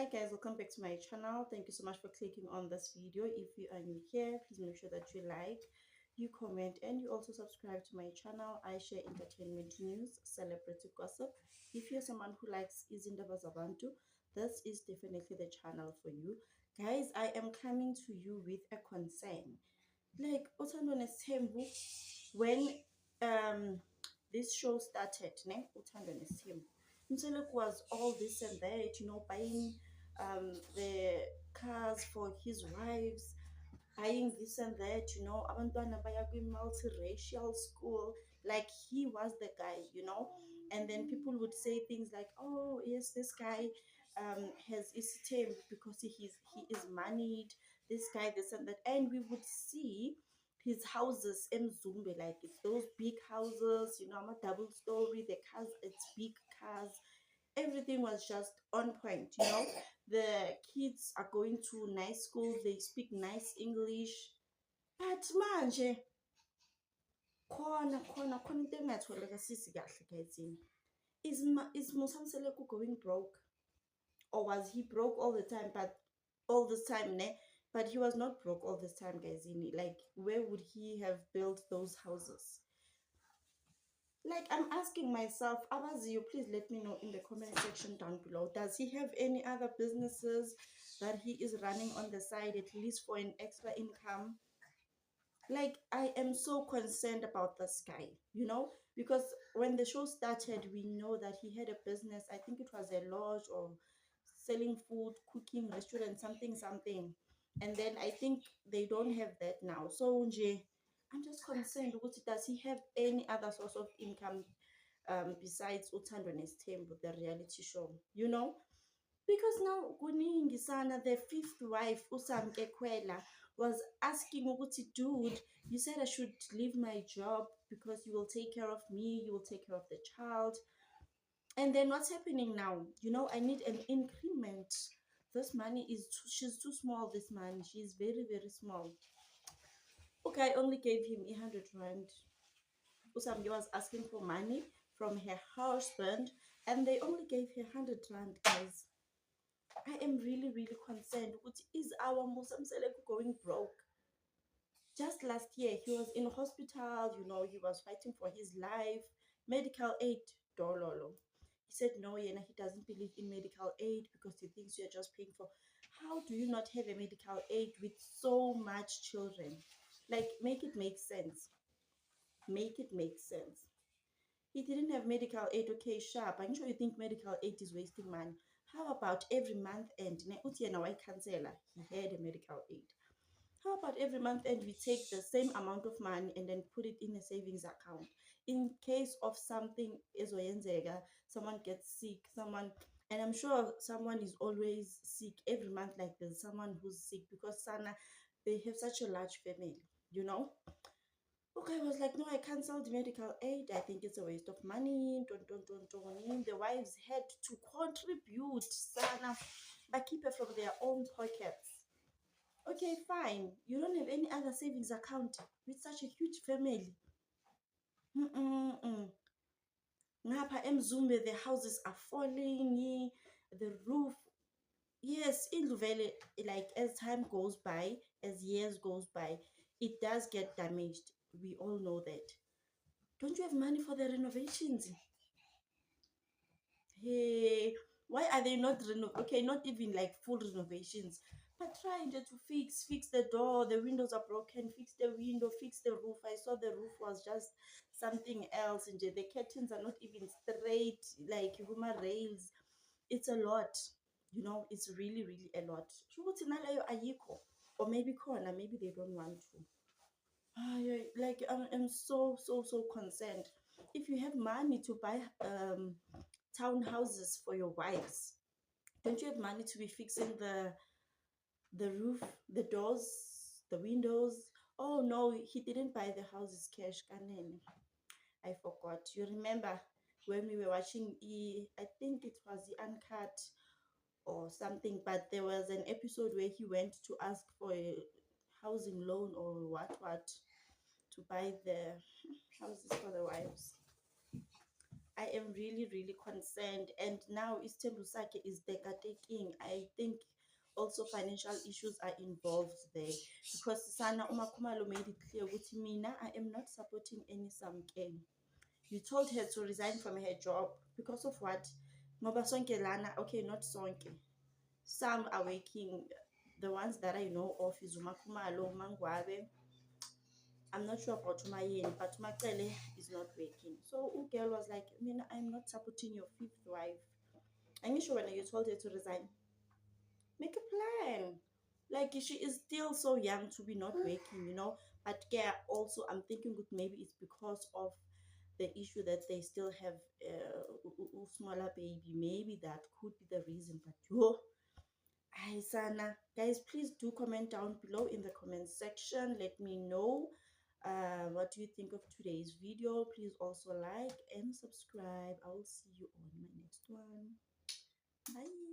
Hi guys, welcome back to my channel. Thank you so much for clicking on this video. If you are new here, please make sure that you like, you comment, and you also subscribe to my channel. I share entertainment news, celebrity gossip. If you're someone who likes Izindaba Zabantu, this is definitely the channel for you. Guys, I am coming to you with a concern. Like Utando Nestembu, when um this show started, ne Utando Nestembu. Mselek was all this and that, buying the cars for his wives, buying this and that, abantwana baya multiracial school, like he was the guy. And then people would say things like, oh yes, this guy has istem because he is moneyed, this guy, this and that. And we would see his houses in Zumbe, like it's those big houses, I'm a double story, the cars, it's big cars, everything was just on point. The kids are going to nice schools, they speak nice English. But manje khona into engatholeka sisi kahle kayizini. Is Musamseleku going broke? Or was he broke all the time, but all this time ne? But he was not broke all this time, guys. Like, where would he have built those houses? Like, I'm asking myself, Abaziyo, please let me know in the comment section down below. Does he have any other businesses that he is running on the side, at least for an extra income? Like, I am so concerned about this guy, because when the show started, we know that he had a business. I think it was a lodge or selling food, cooking, restaurant, something, something. And then I think they don't have that now. So, I'm just concerned. Does he have any other source of income besides Utando Nestembu, the reality show? Because now kuningi sana, the fifth wife uSamke Kwela was asking ukuthi, dude, you said I should leave my job because you will take care of me, you will take care of the child. And then what's happening now? I need an increment. This money she's too small. This money, she's very, very small. Okay, I only gave him 100 rand. Usamke was asking for money from her husband, and they only gave her 100 rand, guys. I am really, really concerned. Is our Musamseleku going broke? Just last year, he was in hospital, he was fighting for his life. Medical aid, dololo. He said no, he doesn't believe in medical aid because he thinks you're just paying for. How do you not have a medical aid with so much children? Like, make it make sense. Make it make sense. He didn't have medical aid, okay, sharp. I'm sure you think medical aid is wasting money. How about every month end? He had a medical aid. How about every month end we take the same amount of money and then put it in a savings account? In case of something, someone gets sick, and I'm sure someone is always sick every month, like there's someone who's sick because Sana, they have such a large family. Okay, I was like, no, I canceled medical aid. I think it's a waste of money. Don't. The wives had to contribute, Sana, but keep it from their own pockets. Okay, fine. You don't have any other savings account with such a huge family. Ngapha eMzumbe, the houses are falling, the roof. Yes, in Luvele, like as time goes by, as years goes by, it does get damaged. We all know that. Don't you have money for the renovations? Hey, why are they not okay, not even like full renovations, but trying to fix the door, the windows are broken, fix the window, fix the roof. I saw the roof was just something else, and the curtains are not even straight, like Ruma rails. It's a lot, it's really, really a lot. Shukuthi naleyo ayikho, or maybe corner, maybe they don't want to. Like, I'm so, so, so concerned. If you have money to buy townhouses for your wives, don't you have money to be fixing the roof, the doors, the windows? Oh no, he didn't buy the houses cash, kanene. I forgot. You remember when we were watching I think it was the Uncut or something, but there was an episode where he went to ask for a housing loan or what to buy the houses for the wives. I am really, really concerned. And now Isthembu Sakhe is taking. I think also financial issues are involved there, because Sana Umakhumalo made it clear with Mina, I am not supporting any Samken. You told her to resign from her job because of what? Ngoba sonke lana, okay, not sonke. Some are working. The ones that I know of is Umakhumalo, Mangwabe. I'm not sure about Umayeni, but Umakele is not working. So Ugel was like, I mean, I'm not supporting your fifth wife. I'm sure when you told her to resign, make a plan. Like she is still so young to be not working, you know. But yeah, also I'm thinking that maybe it's because of the issue that they still have smaller baby. Maybe that could be the reason. But yo, hi Sana, guys, please do comment down below in the comment section. Let me know what do you think of today's video. Please also like and subscribe. I will see you on my next one. Bye.